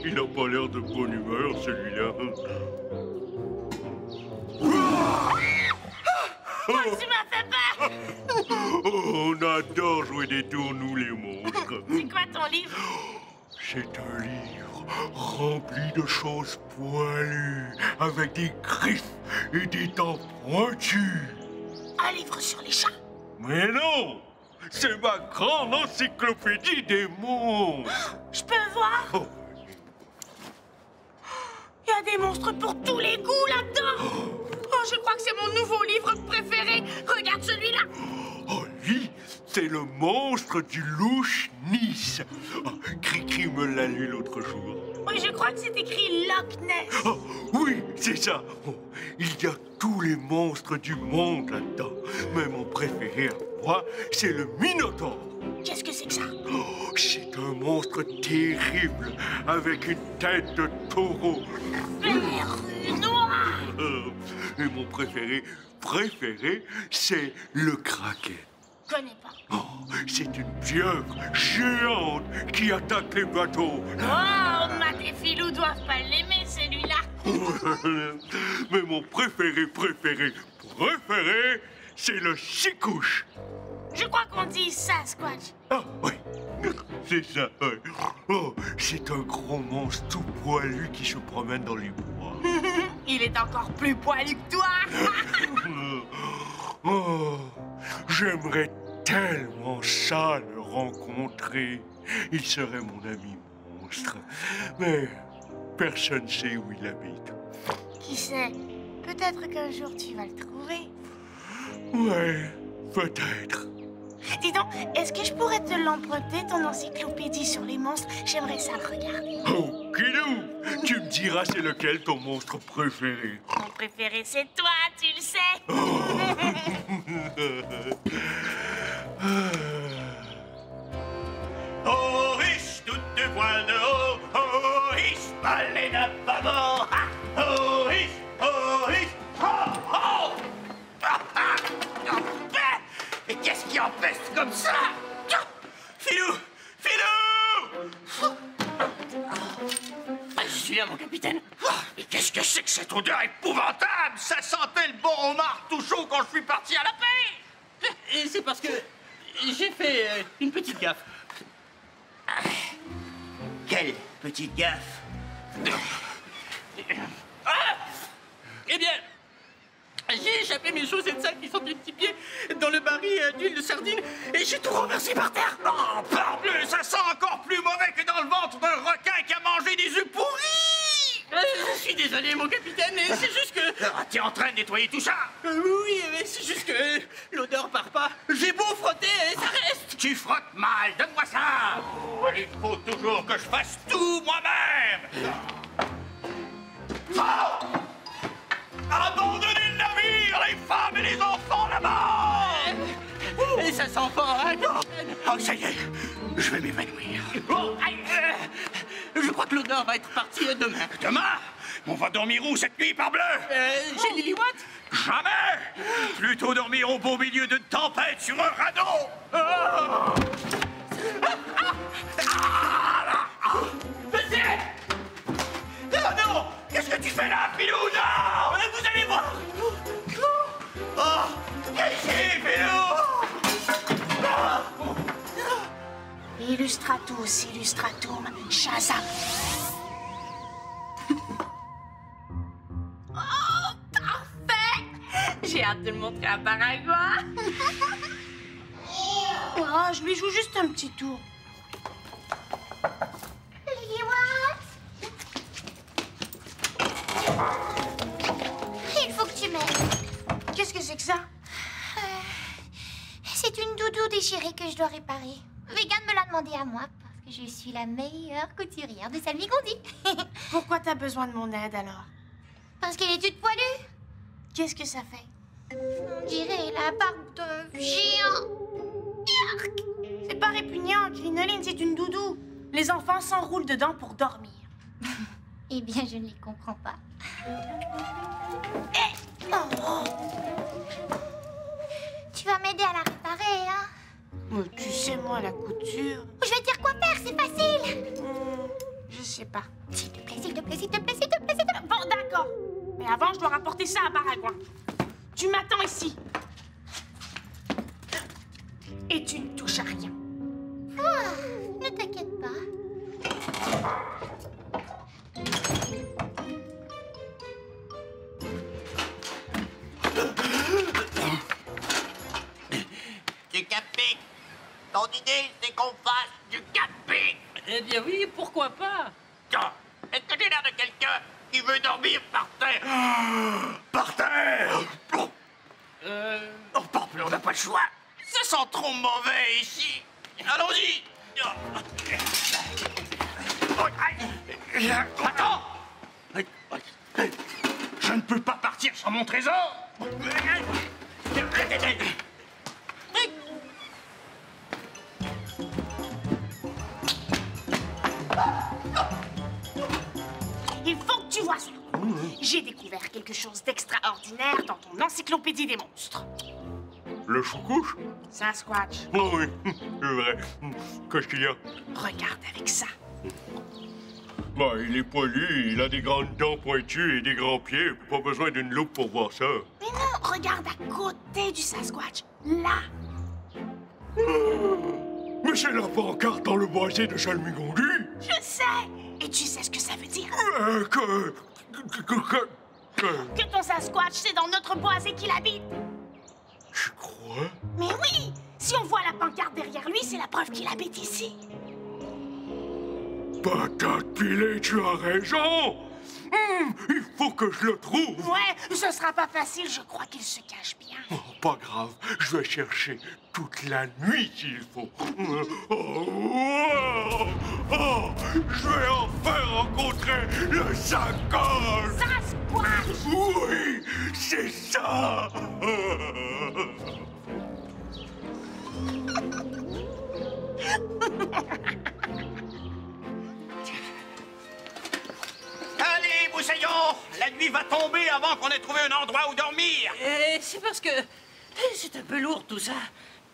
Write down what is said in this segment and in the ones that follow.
Il n'a pas l'air de bonne humeur, celui-là. Oh, tu m'as fait peur! On adore jouer des tours, nous, les monstres. C'est quoi ton livre? C'est un livre rempli de choses poilues, avec des griffes et des dents pointues. Un livre sur les chats? Mais non! C'est ma grande encyclopédie des monstres! Je peux voir? Oh. Il y a des monstres pour tous les goûts là-dedans! Oh, je crois que c'est mon nouveau livre préféré! Regarde celui-là! Oh, lui, c'est le monstre du louche Nice. Oh, Cricri me l'a lu l'autre jour. Oui, je crois que c'est écrit Loch Ness. Oh, oui, c'est ça. Oh, il y a tous les monstres du monde là-dedans. Mais mon préféré à moi, c'est le Minotaure. Qu'est-ce que c'est que ça? Oh, c'est un monstre terrible, avec une tête de taureau. Vert, noir. Et mon préféré, c'est le Kraken. Je connais pas. Oh, c'est une pieuvre géante qui attaque les bateaux. Oh, Matt et Philou doivent pas l'aimer, celui-là. Mais mon préféré, c'est le chicouche. Je crois qu'on dit Sasquatch. Ah, oui, c'est ça, oui. Oh, c'est un gros monstre tout poilu qui se promène dans les bois. Il est encore plus poilu que toi. Oh, j'aimerais tellement ça le rencontrer. Il serait mon ami monstre. Mais personne ne sait où il habite. Qui sait? Peut-être qu'un jour tu vas le trouver. Ouais, peut-être. Dis donc, est-ce que je pourrais te l'emprunter, ton encyclopédie sur les monstres? J'aimerais ça le regarder. Oh, Kidou, tu me diras c'est lequel ton monstre préféré. Mon préféré, c'est toi, tu le sais. Oh, riche, toutes deux poils de haut. Oh, riche, baleine à bâbord. Oh, riche, oh, riche. Oh, oh. Mais qu'est-ce qui empeste comme ça? Filou, Filou. Je suis là, mon capitaine. Mais qu'est-ce que c'est que cette odeur épouvantable? Ça sentait le bon homard tout chaud quand je suis parti à la paix. Et c'est parce que j'ai fait une petite gaffe. Quelle petite gaffe? Eh bien, j'ai échappé mes chaussettes sales qui sont des petits pieds dans le baril d'huile de sardine et j'ai tout renversé par terre. Oh, parbleu, ça sent encore plus mauvais que dans le ventre d'un requin qui a mangé des œufs pourris. Je suis désolé, mon capitaine, et c'est juste que... Ah, t'es en train de nettoyer tout ça? Oui, mais c'est juste que l'odeur part pas. J'ai beau frotter, ça reste. Tu frottes mal, donne-moi ça. Il faut toujours que je fasse tout moi-même. Oh! Abandonnez le navire, les femmes et les enfants là-bas! Et ça sent fort, hein, capitaine? Oh, ça y est, je vais m'évanouir. Oh, aïe, je crois que l'odeur va être partie demain. Demain? On va dormir où cette nuit, parbleu? Chez Lily Watt? Jamais! Plutôt dormir au beau milieu d'une tempête sur un radeau! Oh! Oh non! Qu'est-ce que tu fais là, Filou? Non! Vous allez voir! Oh! Ici, Filou! Illustratus, illustratum, Shazam. Oh, parfait! J'ai hâte de le montrer à Paraguay. Oh, je lui joue juste un petit tour. Lily Watt, il faut que tu m'aides. Qu'est-ce que c'est que ça? C'est une doudou déchirée que je dois réparer. Vegan me l'a demandé à moi parce que je suis la meilleure couturière de Salmigondi. Pourquoi t'as besoin de mon aide alors? Parce qu'elle est toute poilue. Qu'est-ce que ça fait? On dirait la barbe d'un géant. Yark. C'est pas répugnant, Crinoline, c'est une doudou. Les enfants s'enroulent dedans pour dormir. Eh bien, je ne les comprends pas. Oh. Tu vas m'aider à la réparer, hein? Mais tu sais, moi, la couture... Je vais te dire quoi faire, c'est facile. Je sais pas. S'il te plaît, s'il te plaît, s'il te plaît, s'il te plaît, s'il te plaît. Bon, d'accord. Mais avant, je dois rapporter ça à Baragouin. Tu m'attends ici. Et tu ne touches à rien. Ah, ne t'inquiète pas. Du camping. Ton idée, c'est qu'on fasse du camping. Eh bien oui, pourquoi pas? Tiens, est-ce que j'ai l'air de quelqu'un qui veut dormir par terre? Par terre? Oh, parbleu, on n'a pas le choix. Ça sent trop mauvais ici. Allons-y. Attends. Je ne peux pas partir sans mon trésor. Il faut que tu vois ça. J'ai découvert quelque chose d'extraordinaire dans ton encyclopédie des monstres. Le choucouche? Sasquatch, Oh oui, c'est vrai. Qu'est-ce qu'il y a? regarde avec ça. Bah, il est poilu, il a des grandes dents pointues et des grands pieds. Pas besoin d'une loupe pour voir ça. Mais non, regarde à côté du Sasquatch. Là. Mais c'est la pancarte dans le boisier de Chalmigondu. Je sais. Et tu sais ce que ça veut dire? Que... Que ton Sasquatch, c'est dans notre boisé qu'il habite. Tu crois? Mais oui. Si on voit la pancarte derrière lui, c'est la preuve qu'il habite ici. Patate pilée, tu as raison. Il faut que je le trouve. Ouais, ce sera pas facile, je crois qu'il se cache bien. Oh, pas grave, je vais chercher toute la nuit s'il faut. Je vais enfin rencontrer le sacoche. Sasquatch! Oui, c'est ça. Allez, Moussaillon, la nuit va tomber avant qu'on ait trouvé un endroit où dormir. C'est parce que c'est un peu lourd tout ça.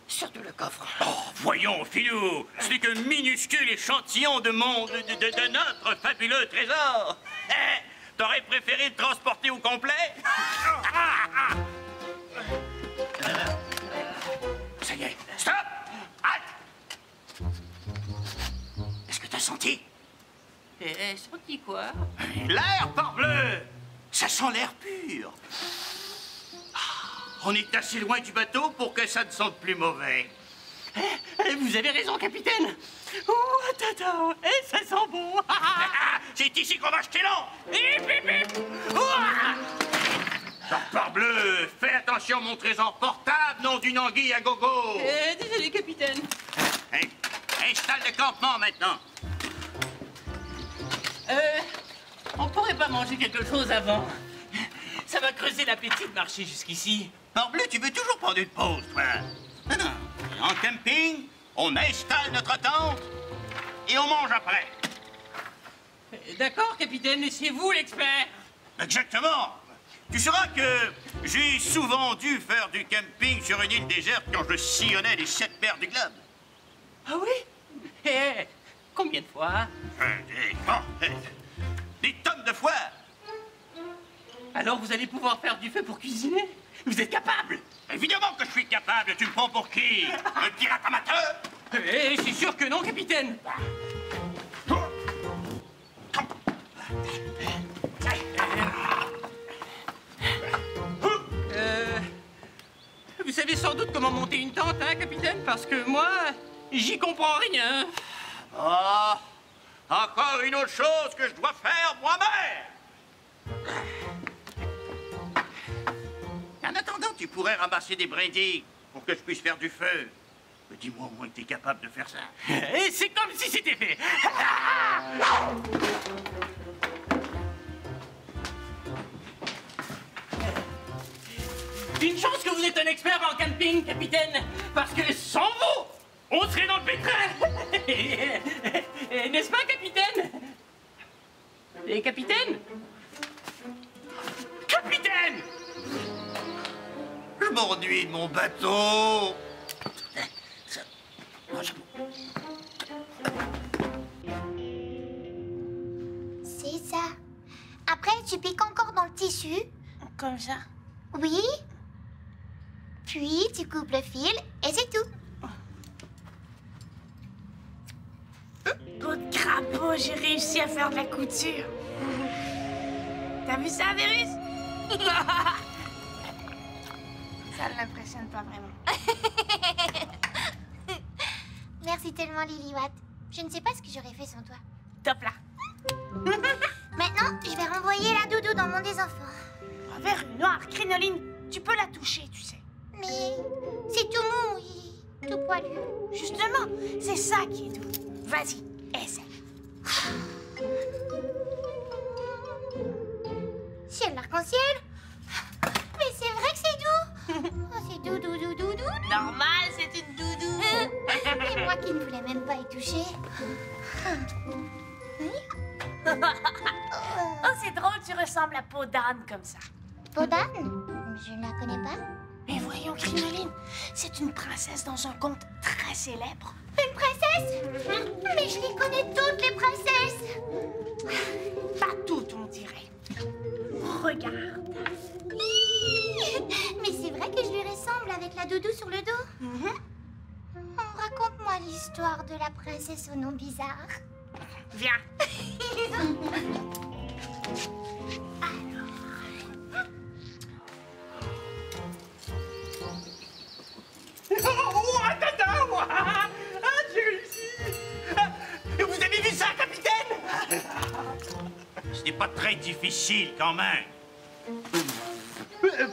Surtout le coffre. Oh, voyons, Filou, ce n'est qu'un minuscule échantillon de notre fabuleux trésor. T'aurais préféré le transporter au complet? Ça y est, stop! Halte! Est-ce que t'as senti? Senti quoi? L'air, parbleu! Ça sent l'air pur. On est assez loin du bateau pour que ça ne sente plus mauvais. Vous avez raison, capitaine. Oh, attends, ça sent bon. C'est ici qu'on va jeter l'encre. Hip, hip, hip. Ouah. Parbleu, fais attention à mon trésor portable, nom d'une anguille à gogo. Désolé, capitaine. Installe le campement maintenant. On pourrait pas manger quelque chose avant. Ça va creuser l'appétit de marcher jusqu'ici. Parbleu, tu veux toujours prendre une pause, toi? Non. En camping, on installe notre tente et on mange après. D'accord, capitaine, c'est vous l'expert. Exactement. Tu sauras que j'ai souvent dû faire du camping sur une île déserte quand je sillonnais les 7 mers du globe. Ah oui? Combien de fois? Des tonnes de fois. Alors vous allez pouvoir faire du feu pour cuisiner? Vous êtes capable? Évidemment que je suis capable. Tu me prends pour qui? Un pirate amateur? C'est sûr que non, capitaine. Vous savez sans doute comment monter une tente, hein, capitaine? Parce que moi, j'y comprends rien. Oh, encore une autre chose que je dois faire moi-même. En attendant, tu pourrais ramasser des brindilles pour que je puisse faire du feu. Mais dis-moi au moins que t'es capable de faire ça. Et c'est comme si c'était fait. Une chance que vous êtes un expert en camping, capitaine, parce que sans vous, on serait dans le pétrin. N'est-ce pas, capitaine? Et capitaine? Capitaine! Je m'ennuie de mon bateau. C'est ça. Après, tu piques encore dans le tissu. Comme ça. Oui. Puis, tu coupes le fil et c'est tout. Peau de crapaud, j'ai réussi à faire de la couture. T'as vu ça, Vérus? Ça ne l'impressionne pas vraiment. Merci tellement, Lily-Watt. Je ne sais pas ce que j'aurais fait sans toi. Top là. Maintenant, je vais renvoyer la doudou dans mon des enfants. Un verre noir, crinoline, tu peux la toucher, tu sais. Mais c'est tout mou et tout poilu. Justement, c'est ça qui est doux. Vas-y, essaye. Ciel l'arc-en-ciel. Mais c'est vrai que c'est doux. Oh, c'est doux, doux, doux, doux, doux. Normal, c'est une doudou. Et moi qui ne voulais même pas y toucher. Oh, c'est drôle, tu ressembles à peau d'âne comme ça. Podane? Je ne la connais pas. Mais voyons, Crinoline, c'est une princesse dans un conte très célèbre. Une princesse? Mais je les connais toutes, les princesses. Pas toutes, on dirait. Regarde. Mais c'est vrai que je lui ressemble avec la doudou sur le dos. Raconte-moi l'histoire de la princesse au nom bizarre. Viens. Oh, attends, ah, j'ai réussi. Vous avez vu ça, capitaine? Ce n'est pas très difficile quand même.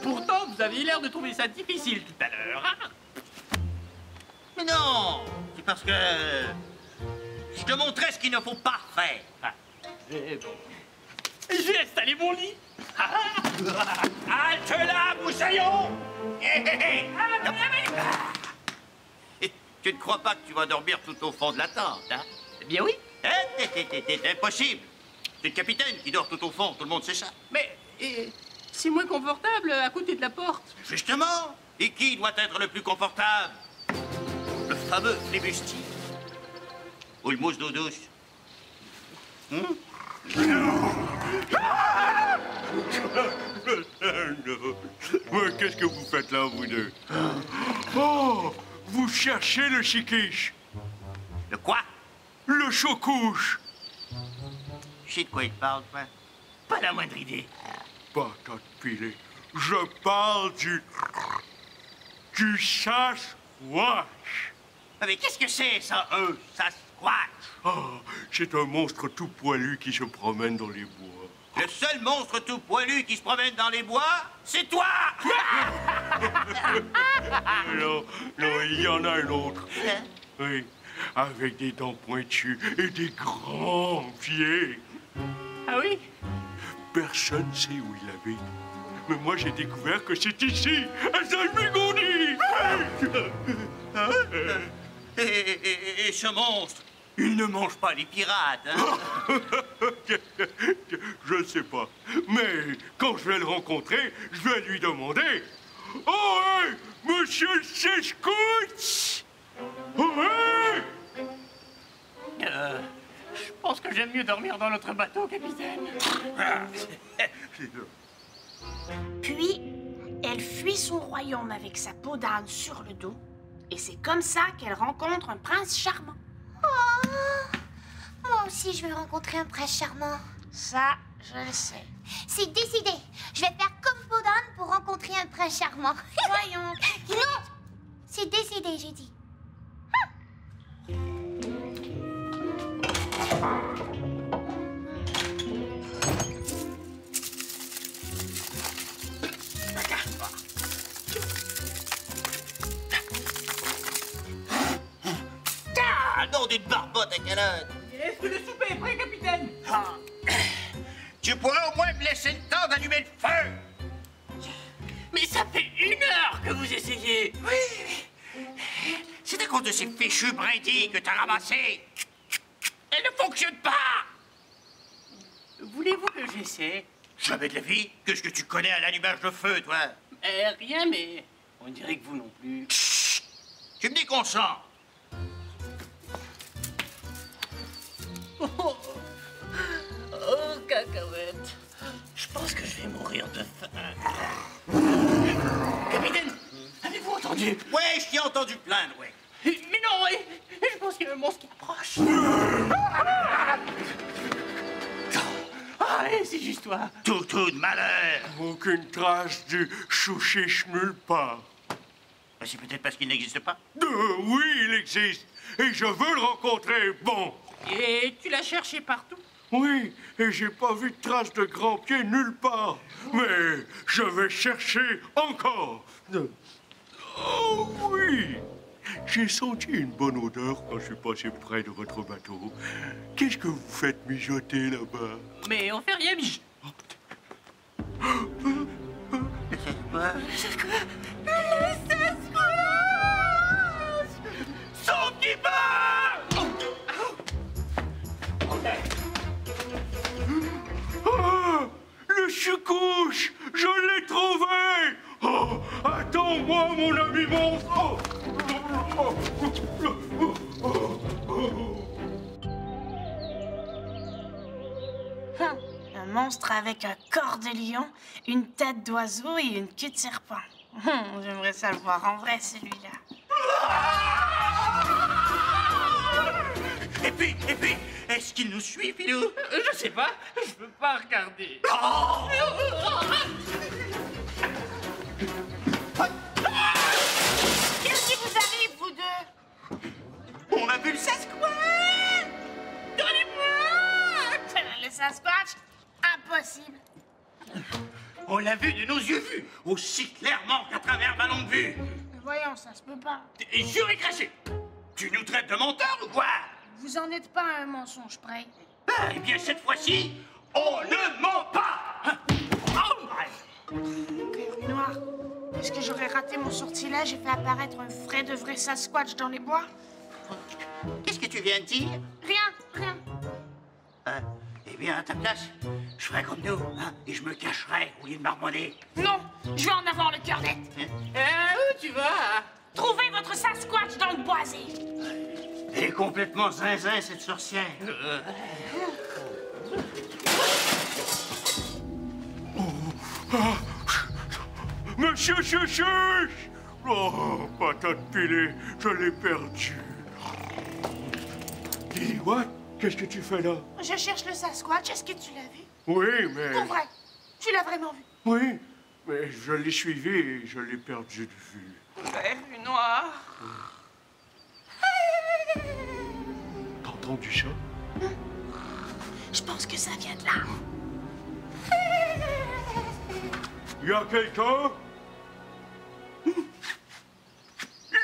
Pourtant, vous aviez l'air de trouver ça difficile tout à l'heure. Hein? Mais non, c'est parce que je te montrais ce qu'il ne faut pas faire. Ah, bon. J'ai installé mon lit. Halte là, moussaillon! Tu ne crois pas que tu vas dormir tout au fond de la tente, hein? Eh bien oui. C'est impossible. C'est le capitaine qui dort tout au fond, tout le monde sait ça. Mais c'est moins confortable à côté de la porte. Justement. Et qui doit être le plus confortable? Le fameux flibustier. Ou le mousse d'eau douce. Mais qu'est-ce que vous faites là, vous deux? Oh, vous cherchez le chiquiche, Le quoi? le chocouche. Tu sais de quoi il parle, toi? Pas la moindre idée. Patate pilée, je parle du Sasquatch. Mais qu'est-ce que c'est, ça, Sasquatch? Oh, c'est un monstre tout poilu qui se promène dans les bois. Le seul monstre tout poilu qui se promène dans les bois, c'est toi! Non, non, il y en a un autre. Oui, avec des dents pointues et des grands pieds. Ah oui? Personne ne sait où il habite. Mais moi, j'ai découvert que c'est ici, à Saint-Bigondi. Et ce monstre, il ne mange pas les pirates, hein? Je ne sais pas. Mais quand je vais le rencontrer, je vais lui demander... Oh, hey, monsieur Sasquatch! Oh, hey! Je pense que j'aime mieux dormir dans notre bateau, capitaine. Puis, elle fuit son royaume avec sa peau d'âne sur le dos. Et c'est comme ça qu'elle rencontre un prince charmant. Oh, moi aussi, je veux rencontrer un prince charmant. Ça, je le sais. C'est décidé. Je vais faire comme Podane pour rencontrer un prince charmant. Voyons. Non, c'est décidé, j'ai dit. Ah, nom d'une barbotte à calotte! Est-ce que le souper est prêt, capitaine? Tu pourrais au moins me laisser le temps d'allumer le feu! Mais ça fait 1 heure que vous essayez. Oui! C'est à cause de ces fichus brindilles que t'as ramassés! Elles ne fonctionnent pas! Voulez-vous que j'essaie? Jamais de la vie! Qu'est-ce que tu connais à l'allumage de feu, toi? Rien, mais on dirait que vous non plus. Chut! Tu me déconcentres! vais mourir de faim. Capitaine, avez-vous entendu? Ouais, je t'ai entendu plaindre, ouais. Mais non, je pense qu'il y a un monstre qui approche. Ah, c'est juste toi. Toutou de malheur. Aucune trace du chouchiche nulle part. C'est peut-être parce qu'il n'existe pas. Oui, il existe. Et je veux le rencontrer, bon. Et tu l'as cherché partout? Oui, et j'ai pas vu de trace de grand pied nulle part. Mais je vais chercher encore. Oh oui. J'ai senti une bonne odeur quand je suis passé près de votre bateau. Qu'est-ce que vous faites mijoter là-bas? Mais on fait rien, Mich. Son petit pain! Ah, le choucouche, je l'ai trouvé. Oh, attends-moi, mon ami monstre. Un monstre avec un corps de lion, une tête d'oiseau et une queue de serpent. J'aimerais ça le voir en vrai, celui-là. Et puis, est-ce qu'il nous suit, Pilou? Je sais pas, je peux pas regarder. Oh! Qu'est-ce qui vous arrive, vous deux? On a vu le Sasquatch! Donnez-moi! Le Sasquatch? Impossible. On l'a vu de nos yeux vus, aussi clairement qu'à travers ma longue vue. Mais voyons, ça se peut pas. Et jure et craché. Tu nous traites de menteurs ou quoi? Vous en êtes pas à un mensonge près. Ah, eh bien, cette fois-ci, on ne ment pas! Hein? Oh! Cœur noir, est-ce que j'aurais raté mon sortilège et fait apparaître un vrai de vrai Sasquatch dans les bois? Qu'est-ce que tu viens de dire? Rien. Eh bien, à ta place, je ferais comme nous, hein, et je me cacherais au lieu de marmonner. Non, je vais en avoir le cœur net. Où tu vas? Trouvez votre Sasquatch dans le boisé. Elle est complètement zinzin, cette sorcière. Monsieur Chouchouche! Oh, patate pilée, je l'ai perdu. Dis, what? Qu'est-ce que tu fais là? Je cherche le Sasquatch, est-ce que tu l'as vu? Oui, mais... Pour vrai, tu l'as vraiment vu? Oui, mais je l'ai suivi et je l'ai perdu de vue. Vert et noir. T'as entendu ça? Je pense que ça vient de là. Y a quelqu'un?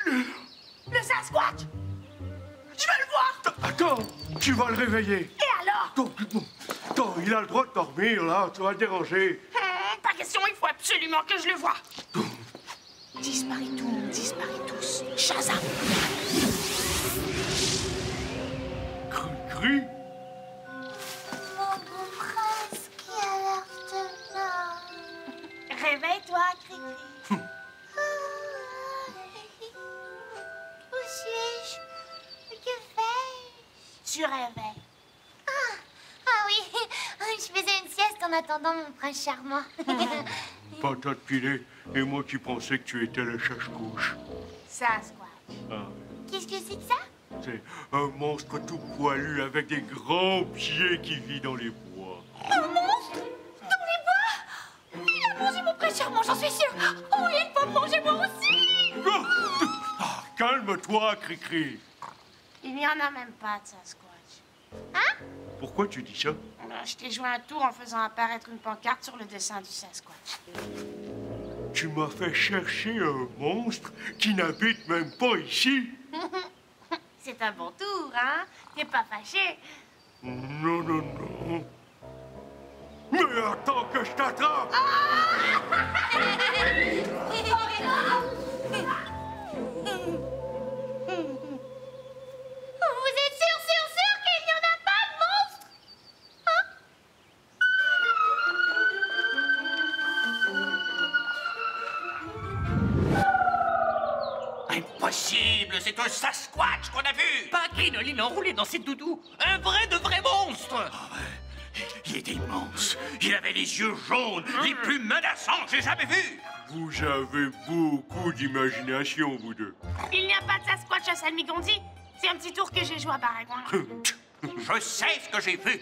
Le Sasquatch! Je veux le voir! Attends, tu vas le réveiller. Et alors? Attends, il a le droit de dormir, là, tu vas le déranger. Pas question, il faut absolument que je le voie. Disparis tous. Shazam! Cri. Mon bon prince qui a l'air de là. Réveille-toi, Cricri. Où suis-je? Que fais-je? Tu réveilles. Ah oui, je faisais une sieste en attendant mon prince charmant. Patate pilée, et moi qui pensais que tu étais le cherche-couche. Sasquatch. Ah, Qu'est-ce que c'est que ça? c'est un monstre tout poilu avec des grands pieds qui vit dans les bois. Un monstre? Dans les bois? Il a mangé mon prince charmant, j'en suis sûre. Oh, il va me manger moi aussi. Ah, calme-toi, Cricri. Il n'y en a même pas de Sasquatch. Hein? Pourquoi tu dis ça? Je t'ai joué un tour en faisant apparaître une pancarte sur le dessin du Sasquatch. Tu m'as fait chercher un monstre qui n'habite même pas ici. C'est un bon tour, hein? T'es pas fâché? Non. Mais attends que je t'attrape! Vous êtes sûr qu'il n'y en a pas de monstre? Impossible, c'est un Sasquatch qu'on a vu. Pas Crinoline enroulé dans ses doudous. Un vrai de vrai monstre. Il était immense. Il avait les yeux jaunes, les plus menaçants que j'ai jamais vus. Vous avez beaucoup d'imagination, vous deux. Il n'y a pas de Sasquatch à Salmigondi. C'est un petit tour que j'ai joué à Baragouin. Je sais ce que j'ai vu.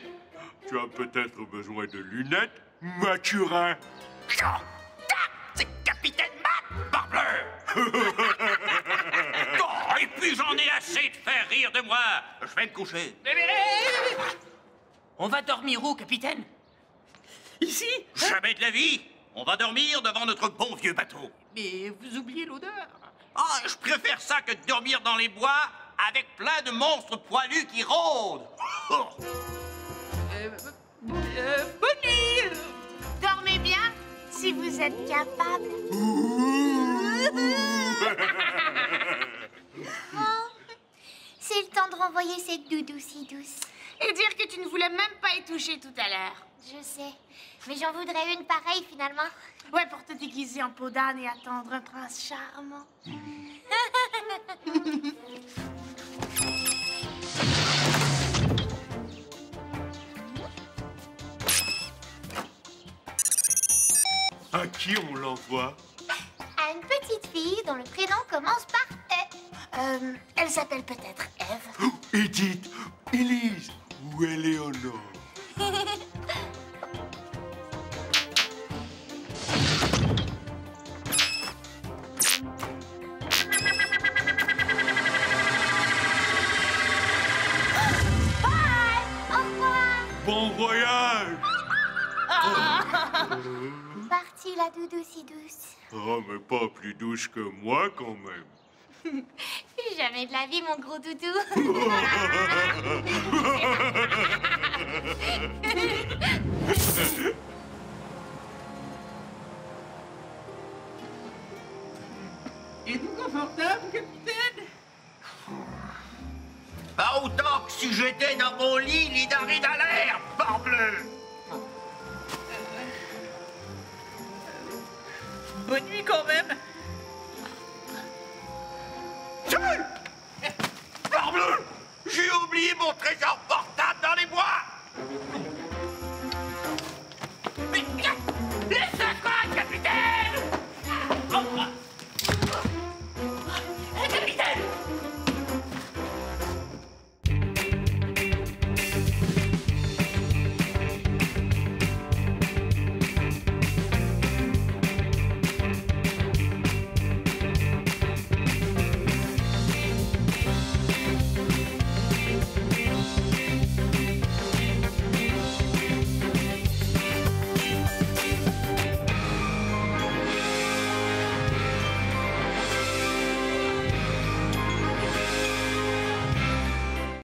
Tu as peut-être besoin de lunettes, Mathurin. C'est Capitaine Matt, parbleu. Oh, et puis j'en ai assez de faire rire de moi. Je vais me coucher. On va dormir où, capitaine? Ici? Jamais de la vie. On va dormir devant notre bon vieux bateau. Mais vous oubliez l'odeur. Ah, je préfère ça que de dormir dans les bois avec plein de monstres poilus qui rôdent. Oh. Bonne nuit. Dormez bien, si vous êtes capable. Oh, c'est le temps de renvoyer cette doudou si douce. Et dire que tu ne voulais même pas y toucher tout à l'heure. Je sais, mais j'en voudrais une pareille finalement. Ouais, pour te déguiser en peau d'âne et attendre un prince charmant. À qui on l'envoie? À une petite fille dont le prénom commence par E. Elle s'appelle peut-être Eve. Oh, Edith, Élise ou Éléonore? Bye! Au revoir! Bon voyage! Partie la doudou si douce. Oh, mais pas plus douce que moi, quand même. Jamais de la vie, mon gros doudou. Êtes-vous confortable, capitaine? Pas autant que si j'étais dans mon lit, l'Idaride à l'air, parbleu. Bonne nuit quand même. Parbleu! J'ai oublié mon trésor portable dans les bois.